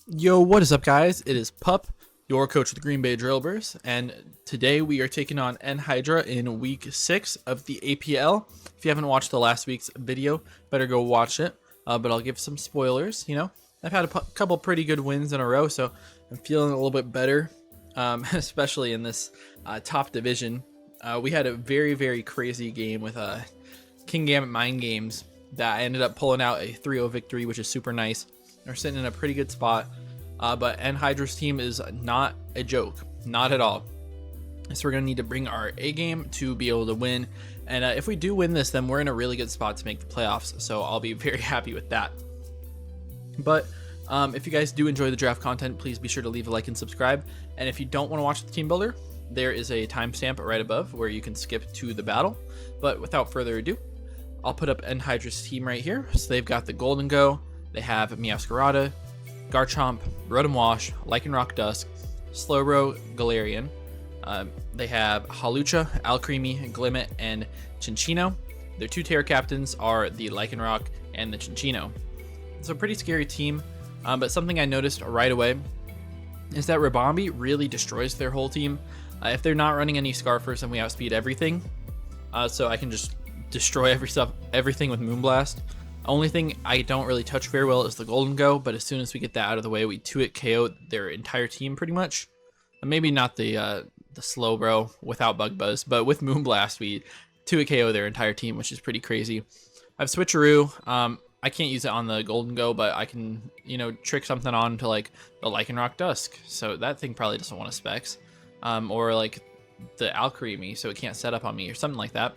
Yo, what is up, guys? It is Pup, your coach of the Green Bay Drillbers, and today we are taking on Enhydra in week 6 of the APL. If you haven't watched the last week's video, better go watch it, but I'll give some spoilers. I've had a couple pretty good wins in a row, so I'm feeling a little bit better, especially in this top division. We had a very crazy game with King Gambit Mind Games that I ended up pulling out a 3-0 victory, which is super nice. We're sitting in a pretty good spot, but Enhydra's team is not a joke, not at all. So we're going to need to bring our A game to be able to win, and if we do win this, then we're in a really good spot to make the playoffs, so I'll be very happy with that. But if you guys do enjoy the draft content, please be sure to leave a like and subscribe, and if you don't want to watch the team builder, there is a timestamp right above where you can skip to the battle. But without further ado, I'll put up Enhydra's team right here. So they've got the Gholdengo, they have Meowscarada, Garchomp, Rotom Wash, Lycanroc Dusk, Slowbro, Galarian. They have Hawlucha, Alcremie, Glimmet, and Chinchino. Their two Terra captains are the Lycanroc and the Chinchino. It's a pretty scary team, but something I noticed right away is that Ribombee really destroys their whole team. If they're not running any Scarfers, then we outspeed everything. So I can just destroy everything with Moonblast. Only thing I don't really touch very well is the Gholdengo, but as soon as we get that out of the way, we 2-hit KO their entire team pretty much. Maybe not the Slowbro without Bug Buzz, but with Moonblast, we 2-hit KO their entire team, which is pretty crazy. I have Switcheroo. I can't use it on the Gholdengo, but I can, trick something on to like the Lycanroc Dusk. So that thing probably doesn't want to Specs. Or like the Alcremie, so it can't set up on me or something like that.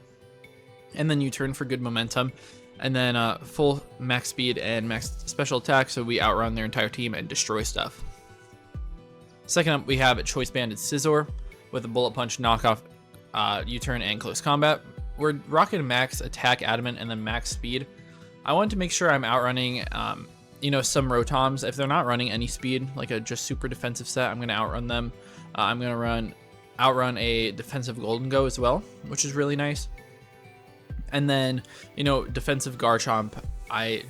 And then you turn for good momentum. And then full max speed and max special attack, so we outrun their entire team and destroy stuff. Second up, we have Choice Banded Scizor with a Bullet Punch, Knockoff, U-turn, and Close Combat. We're rocking max attack, adamant, and then max speed. I want to make sure I'm outrunning, some Rotoms. If they're not running any speed, like a just super defensive set, I'm going to outrun them. I'm going to outrun a defensive Gholdengo as well, which is really nice. And then, defensive Garchomp, I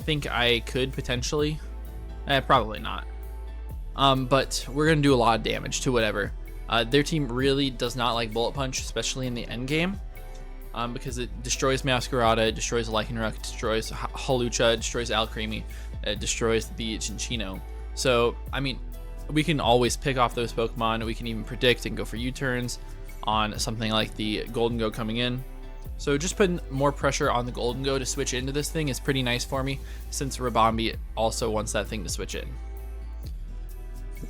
think I could potentially. Probably not. But we're going to do a lot of damage to whatever. Their team really does not like Bullet Punch, especially in the end game. Because it destroys Meowscarada, it destroys Lycanroc, destroys Hawlucha, it destroys Alcremie, it destroys the Chinchino. So, we can always pick off those Pokemon. We can even predict and go for U-turns on something like the Gholdengo coming in. So just putting more pressure on the Gholdengo to switch into this thing is pretty nice for me, since Ribombee also wants that thing to switch in.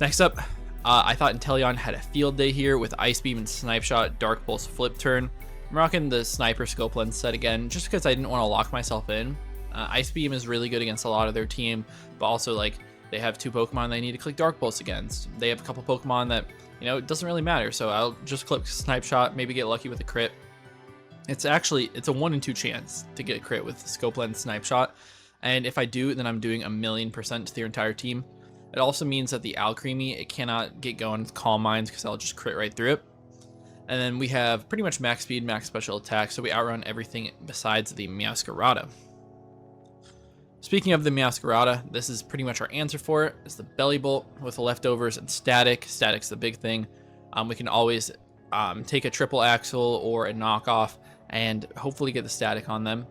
Next up, I thought Inteleon had a field day here with Ice Beam and Snipe Shot, Dark Pulse, Flip Turn. I'm rocking the Sniper Scope Lens set again, just because I didn't want to lock myself in. Ice Beam is really good against a lot of their team, but also they have two Pokemon they need to click Dark Pulse against. They have a couple Pokemon that, it doesn't really matter, so I'll just click Snipe Shot, maybe get lucky with a crit. It's a 1 in 2 chance to get a crit with Scope Lens Snipe Shot, and if I do, then I'm doing 1,000,000% to their entire team. It also means that the Alcremie, it cannot get going with Calm Minds because I'll just crit right through it. And then we have pretty much max speed, max special attack, so we outrun everything besides the Meowscarada. Speaking of the Meowscarada, this is pretty much our answer for it. It's the Belly Bolt with the leftovers and Static. Static's the big thing. We can always take a triple axle or a knockoff and hopefully get the static on them.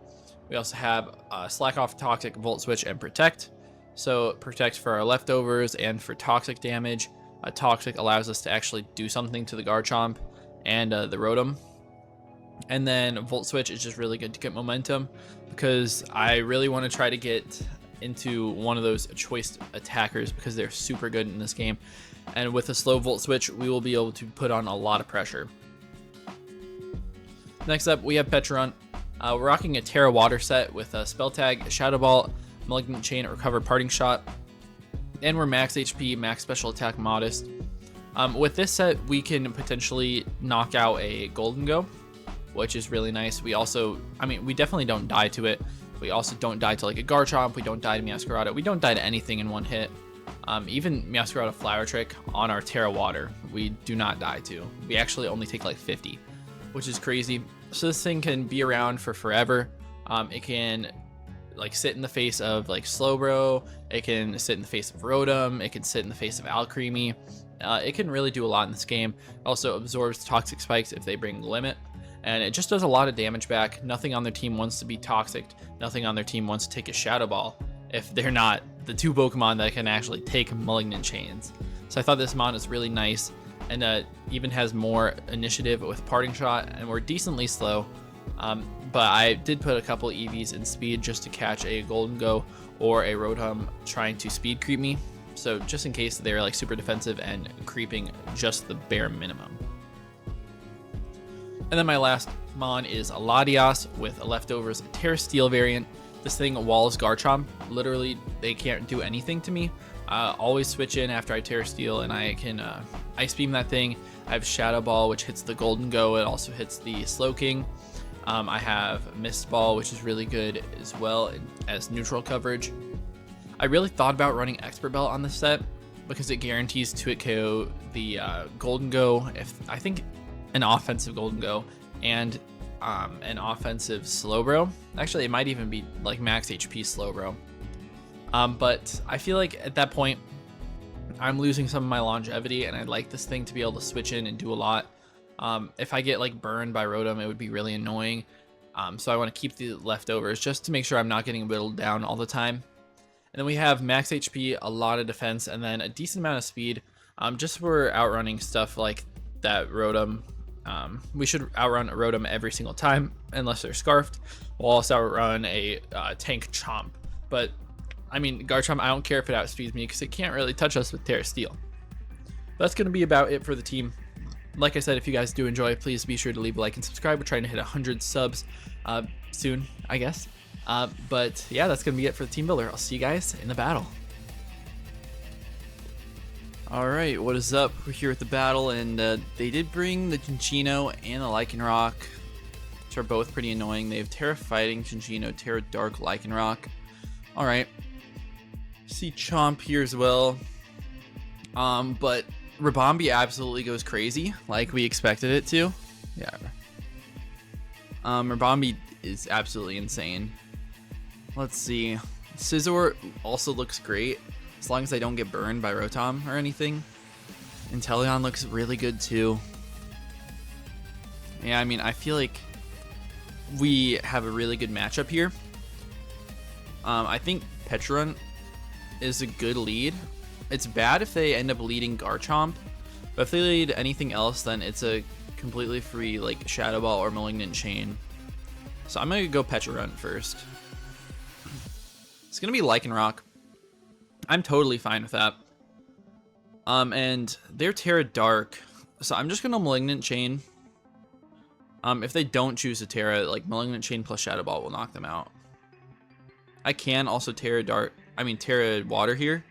We also have Slack Off, Toxic, Volt Switch, and Protect. So Protect for our leftovers and for toxic damage. Toxic allows us to actually do something to the Garchomp and the Rotom. And then Volt Switch is just really good to get momentum, because I really want to try to get into one of those choice attackers because they're super good in this game. And with a slow Volt Switch, we will be able to put on a lot of pressure. Next up, we have Petron. We're rocking a Terra Water set with a Spell Tag, Shadow Ball, Malignant Chain, Recover, Parting Shot. And we're max HP, max special attack, modest. With this set, we can potentially knock out a Gholdengo, which is really nice. We also, we definitely don't die to it. We also don't die to like a Garchomp. We don't die to Meowscarada. We don't die to anything in one hit. Even Meowscarada Flower Trick on our Terra Water, we do not die to. We actually only take like 50, which is crazy. So this thing can be around for forever. It can like sit in the face of like Slowbro. It can sit in the face of Rotom. It can sit in the face of Alcremie. It can really do a lot in this game. It also absorbs toxic spikes if they bring limit, and it just does a lot of damage back. Nothing on their team wants to be toxic. Nothing on their team wants to take a Shadow Ball if they're not the 2 Pokemon that can actually take Malignant Chains. So I thought this mod is really nice, and even has more initiative with Parting Shot, and we're decently slow. But I did put a couple EVs in speed just to catch a Gholdengo or a Rotom trying to speed creep me. So just in case they're like super defensive and creeping just the bare minimum. And then my last mon is a Latias with a leftovers Terra Steel variant. This thing walls Garchomp. Literally, they can't do anything to me. Always switch in after I Terra Steel, and I can Ice Beam that thing. I have Shadow Ball, which hits the Gholdengo. It also hits the Slowking. I have Mist Ball, which is really good as well as neutral coverage. I really thought about running Expert Belt on this set because it guarantees to KO the Gholdengo. I think an offensive Gholdengo and an offensive Slowbro. Actually, it might even be like max HP Slowbro. But I feel like at that point, I'm losing some of my longevity, and I'd like this thing to be able to switch in and do a lot. If I get like burned by Rotom, it would be really annoying. So I want to keep the leftovers just to make sure I'm not getting whittled down all the time. And then we have max HP, a lot of defense, and then a decent amount of speed. Just for outrunning stuff like that Rotom. We should outrun a Rotom every single time, unless they're Scarfed. We'll also outrun a Tank Chomp. But, I mean, Garchomp, I don't care if it outspeeds me, because it can't really touch us with Terra Steel. That's going to be about it for the team. Like I said, if you guys do enjoy, please be sure to leave a like and subscribe. We're trying to hit 100 subs soon, I guess. But yeah, that's going to be it for the team builder. I'll see you guys in the battle. Alright, what is up? We're here at the battle, and they did bring the Cinccino and the Lycanroc, which are both pretty annoying. They have Terra Fighting Cinccino, Terra Dark Lycanroc. Alright. See Chomp here as well. But Ribombee absolutely goes crazy, like we expected it to. Yeah. Ribombee is absolutely insane. Let's see. Scizor also looks great, as long as I don't get burned by Rotom or anything. Inteleon looks really good too. Yeah, I mean, I feel like we have a really good matchup here. I think Petrun is a good lead. It's bad if they end up leading Garchomp, but if they lead anything else, then it's a completely free like Shadow Ball or Malignant Chain. So I'm gonna go Petrun first. It's gonna be Lycanroc. I'm totally fine with that. And they're Terra Dark, so I'm just gonna Malignant Chain. If they don't choose a Terra, like Malignant Chain plus Shadow Ball will knock them out. I can also Terra Water here,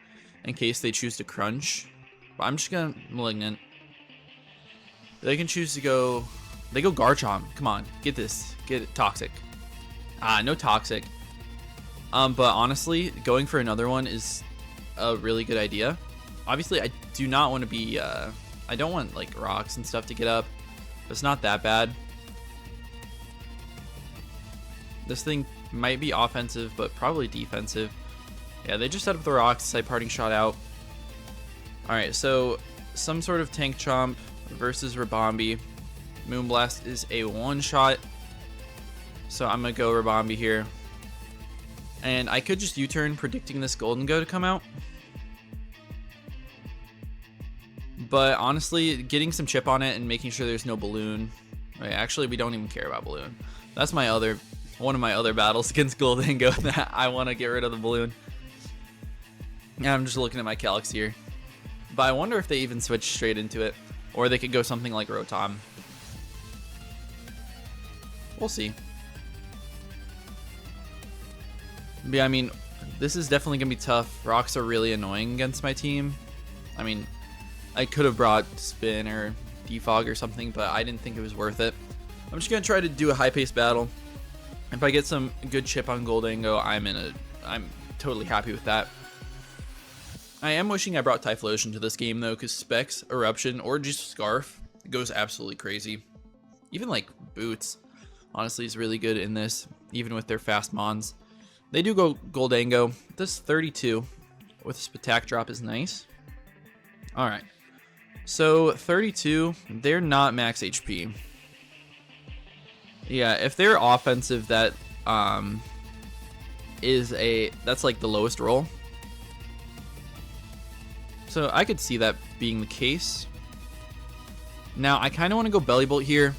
in case they choose to Crunch. But I'm just gonna Malignant. They can choose to go. They go Garchomp. Come on, get this. Get it. Toxic. No Toxic. But honestly, going for another one is a really good idea. Obviously, I do not want to be. I don't want like rocks and stuff to get up. It's not that bad. This thing might be offensive, but probably defensive. Yeah, they just set up the rocks. I Parting Shot out. Alright, so some sort of Tank Chomp versus Ribombee. Moonblast is a one-shot. So I'm going to go Ribombee here. And I could just U-turn predicting this Gholdengo to come out. But honestly, getting some chip on it and making sure there's no balloon. Right, actually, we don't even care about balloon. That's one of my other battles against Gholdengo that I want to get rid of the balloon. Yeah, I'm just looking at my calcs here. But I wonder if they even switch straight into it. Or they could go something like Rotom. We'll see. But yeah, I mean, this is definitely going to be tough. Rocks are really annoying against my team. I mean, I could have brought Spin or Defog or something, but I didn't think it was worth it. I'm just going to try to do a high-paced battle. If I get some good chip on Gholdengo, I'm totally happy with that. I am wishing I brought Typhlosion to this game though, because Specs, Eruption, or just Scarf goes absolutely crazy. Even like Boots, honestly, is really good in this, even with their fast mons. They do go Gholdengo. This 32 with this attack drop is nice. All right. So 32, they're not max HP. Yeah, if they're offensive, that that's like the lowest roll. So I could see that being the case. Now I kind of want to go Belly Bolt here.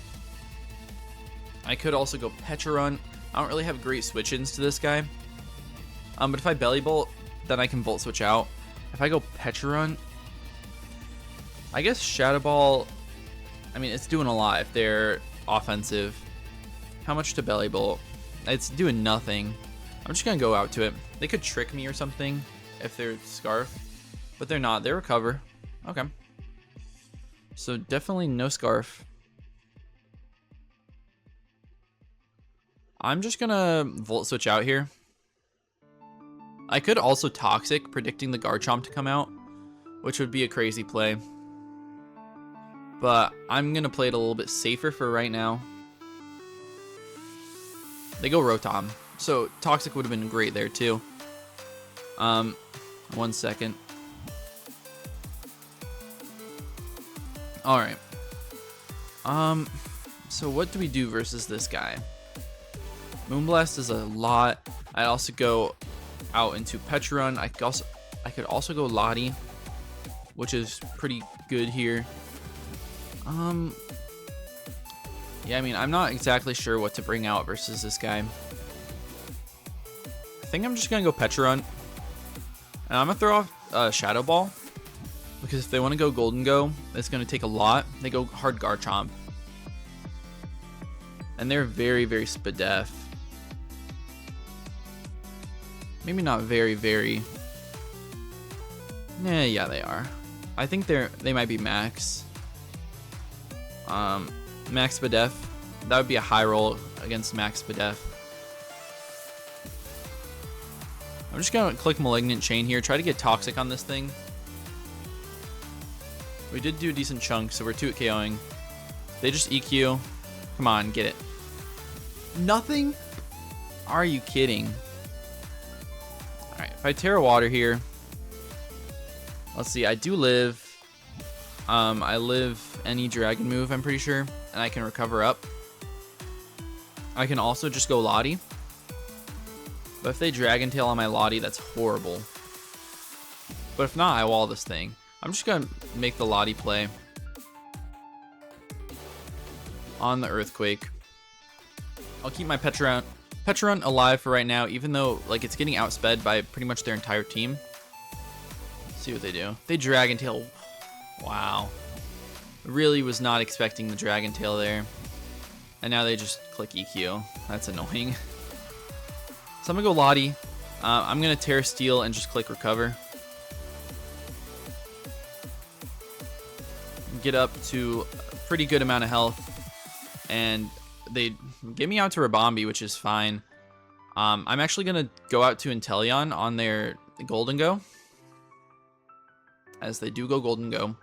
I could also go Petra Run. I don't really have great switch-ins to this guy. But if I Belly Bolt, then I can Volt Switch out. If I go Petra Run, I guess Shadow Ball, I mean, it's doing a lot if they're offensive. How much to Belly Bolt? It's doing nothing. I'm just going to go out to it. They could trick me or something if they're Scarf, but they're not. They recover. Okay. So definitely no Scarf. I'm just going to Volt Switch out here. I could also Toxic, predicting the Garchomp to come out, which would be a crazy play. But I'm going to play it a little bit safer for right now. They go Rotom. So Toxic would have been great there too. 1 second. Alright. So what do we do versus this guy? Moonblast is a lot. I also go out into Petra Run. I could also go Lottie, which is pretty good here. Yeah, I mean, I'm not exactly sure what to bring out versus this guy. I think I'm just gonna go Petra Run, and I'm gonna throw off Shadow Ball, because if they want to go Gholdengo, it's gonna take a lot. They go hard Garchomp, and they're very, very Spadef. Maybe not very, very. Yeah, they are. I think they might be max. Max Spadef. That would be a high roll against Max Spadef. I'm just gonna click Malignant Chain here. Try to get Toxic on this thing. We did do a decent chunk, so we're 2 at KOing. They just EQ. Come on, get it. Nothing? Are you kidding? Alright, if I Terra Water here. Let's see, I do live. I live any dragon move, I'm pretty sure, and I can recover up. I can also just go Lottie. But if they Dragon Tail on my Lottie, that's horrible. But if not, I wall this thing. I'm just gonna make the Lottie play on the Earthquake. I'll keep my Petra Run alive for right now, even though like it's getting outsped by pretty much their entire team. Let's see what they do. They Dragon Tail. Wow. Really was not expecting the Dragon Tail there. And now they just click EQ. That's annoying. So I'm going to go Lottie. I'm going to Terra Steel and just click Recover. Get up to a pretty good amount of health. And they get me out to Rabombi, which is fine. I'm actually going to go out to Inteleon on their Gholdengo, as they do go Gholdengo.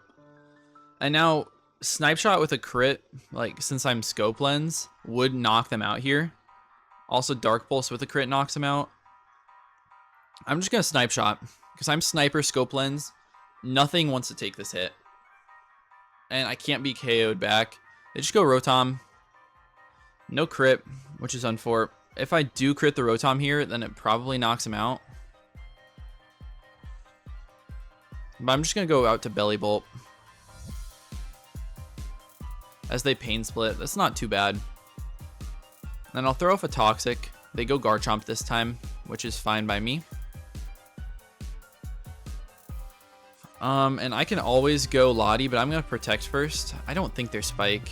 And now Snipe Shot with a crit, like since I'm Scope Lens, would knock them out here. Also Dark Pulse with a crit knocks them out. I'm just gonna Snipe Shot because I'm Sniper Scope Lens. Nothing wants to take this hit, and I can't be KO'd back. They just go Rotom. No crit, which is unfortunate. If I do crit the Rotom here, then it probably knocks him out. But I'm just gonna go out to Belly Bolt. As they Pain Split, that's not too bad. Then I'll throw off a Toxic. They go Garchomp this time, which is fine by me. And I can always go Lottie, but I'm gonna Protect first. I don't think they're Spike.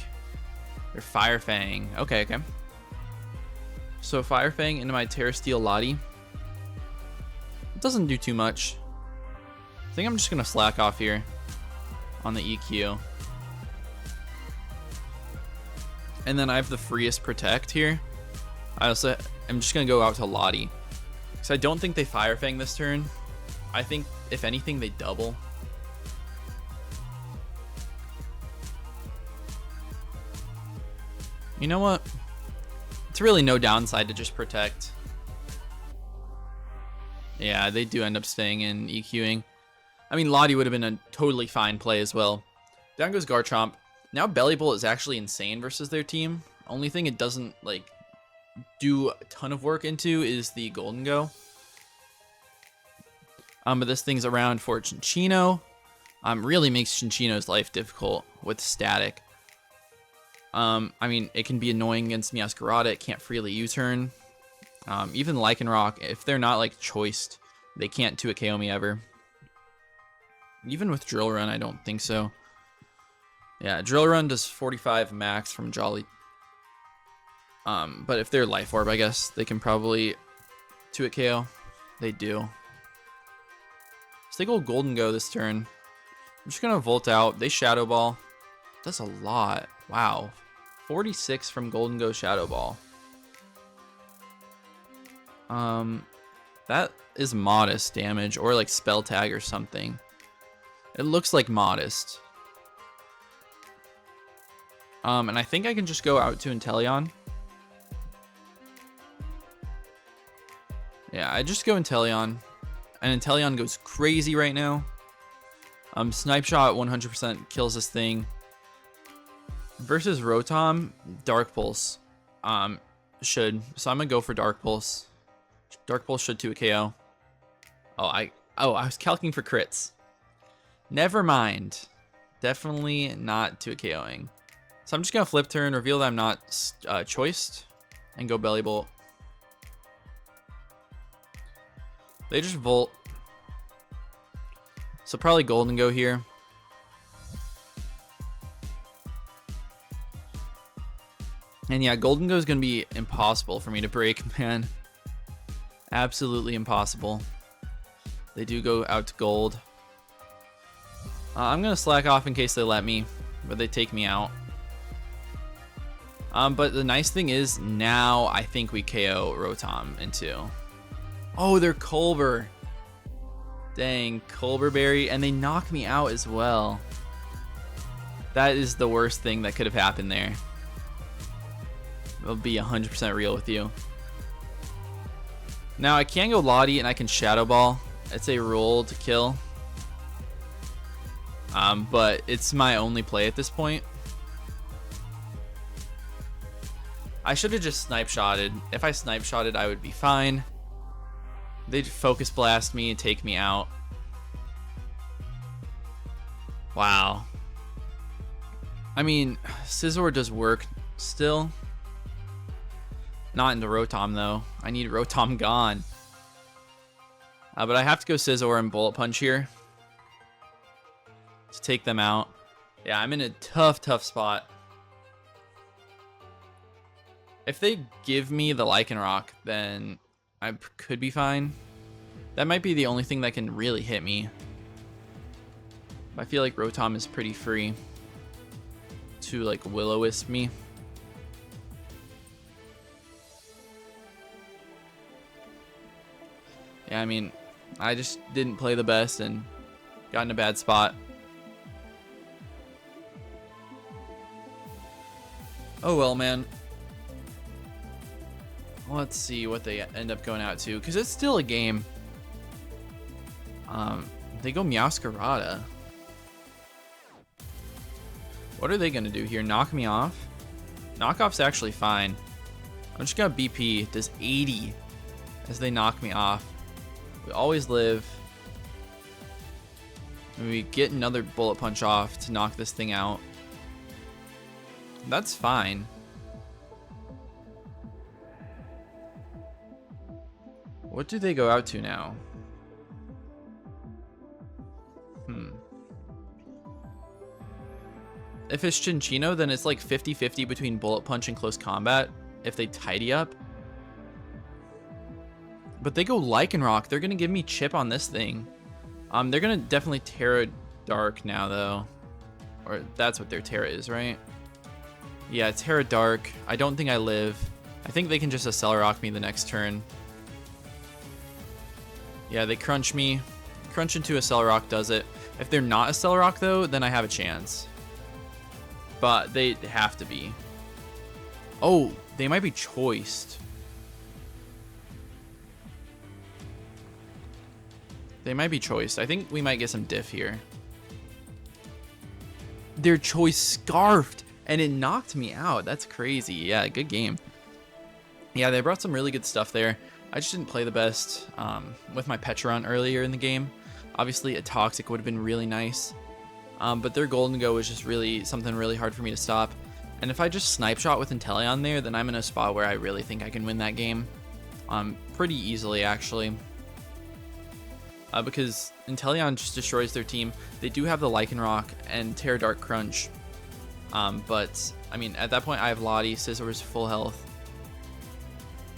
They're Fire Fang. Okay. So Fire Fang into my Terra Steel Lottie. It doesn't do too much. I think I'm just gonna slack off here on the EQ. And then I have the freest Protect here. I'm just gonna go out to Lottie, because I don't think they Fire Fang this turn. I think if anything they double. You know what? It's really no downside to just Protect. Yeah, they do end up staying in EQing. I mean, Lottie would have been a totally fine play as well. Down goes Garchomp. Now Belly Bolt is actually insane versus their team. Only thing it doesn't like do a ton of work into is the Gholdengo. But this thing's around for Chinchino. Really makes Chinchino's life difficult with static. I mean, it can be annoying against Meowscarada. It can't freely U-turn. Even Lycanroc, if they're not like choiced, they can't 2-hit KO me ever. Even with Drill Run, I don't think so. Yeah, Drill Run does 45 max from Jolly. But if they're Life Orb, I guess they can probably 2-hit KO. They do. So they go Gholdengo this turn. I'm just gonna Volt out. They Shadow Ball. That's a lot. Wow. 46 from Gholdengo Shadow Ball. That is modest damage or like Spell Tag or something. It looks like modest. And I think I can just go out to Inteleon. Yeah, I just go Inteleon. And Inteleon goes crazy right now. Snipe Shot 100% kills this thing. Versus Rotom, Dark Pulse should. So I'm gonna go for Dark Pulse. Dark Pulse should 2-hit KO. I was calculating for crits. Never mind. Definitely not 2-hit KOing. So I'm just gonna flip turn, reveal that I'm not choiced, and go Belly Bolt. They just Volt. So probably Gholdengo here. And yeah, Gholdengo is going to be impossible for me to break, man. Absolutely impossible. They do go out to Gold. I'm going to slack off in case they let me, but they take me out. But the nice thing is now I think we KO Rotom in 2. Oh, they're Colbur. Dang, Colbur Berry, and they knock me out as well. That is the worst thing that could have happened there. I'll be 100% real with you. Now I can go Lottie and I can Shadow Ball. It's a roll to kill. But it's my only play at this point. I should have just Snipe Shotted. If I Snipe Shotted, I would be fine. They'd Focus Blast me and take me out. Wow. I mean, Scizor does work still. Not into Rotom, though. I need Rotom gone. But I have to go Scizor and Bullet Punch here to take them out. Yeah, I'm in a tough spot. If they give me the Lycanroc, then I could be fine. That might be the only thing that can really hit me. I feel like Rotom is pretty free to like Will-O-Wisp me. Yeah, I mean, I just didn't play the best and got in a bad spot. Oh well, man. Let's see what they end up going out to, because it's still a game. They go Meowscarada. What are they going to do here? Knock me off? Knockoff's actually fine. I'm just going to BP. It does 80 as they knock me off. We always live. And we get another Bullet Punch off to knock this thing out. That's fine. What do they go out to now? If it's Chinchino, then it's like 50-50 between Bullet Punch and Close Combat if they tidy up. But they go Lycanroc. They're going to give me chip on this thing. They're going to definitely Terra Dark now, though. Or that's what their Terra is, right? Yeah, Terra Dark. I don't think I live. I think they can just Accelerock me the next turn. Yeah, they crunch me. Crunch into Accelerock does it. If they're not Accelerock, though, then I have a chance. But they have to be. Oh, they might be choiced. They might be choiced. I think we might get some diff here. Their choice scarfed, and it knocked me out. That's crazy. Yeah, good game. Yeah, they brought some really good stuff there. I just didn't play the best with my Petron earlier in the game. Obviously, a Toxic would have been really nice. But their Gholdengo was just really something really hard for me to stop. And if I just snipe shot with Inteleon there, then I'm in a spot where I really think I can win that game. Pretty easily, actually. Because Inteleon just destroys their team. They do have the Lycanroc and Terra Dark Crunch. But, I mean, at that point, I have Lottie, Scizor's full health.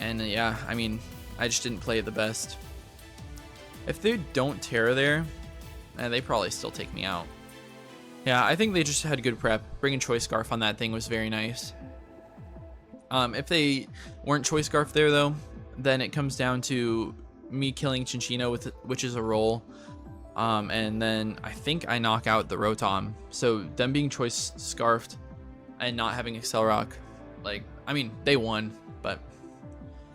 And, yeah, I mean, I just didn't play it the best. If they don't Terra there, they probably still take me out. Yeah, I think they just had good prep. Bringing Choice Scarf on that thing was very nice. If they weren't Choice Scarf there, though, then it comes down to me killing Chinchino, which is a roll. And then I think I knock out the Rotom. So them being Choice Scarfed and not having Accelerock, like, I mean, they won. But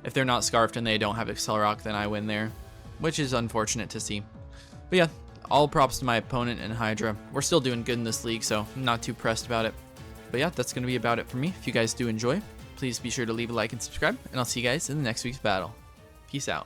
if they're not Scarfed and they don't have Accelerock, then I win there, which is unfortunate to see. But yeah. All props to my opponent, Enhydra. We're still doing good in this league, so I'm not too pressed about it. But yeah, that's going to be about it for me. If you guys do enjoy, please be sure to leave a like and subscribe, and I'll see you guys in the next week's battle. Peace out.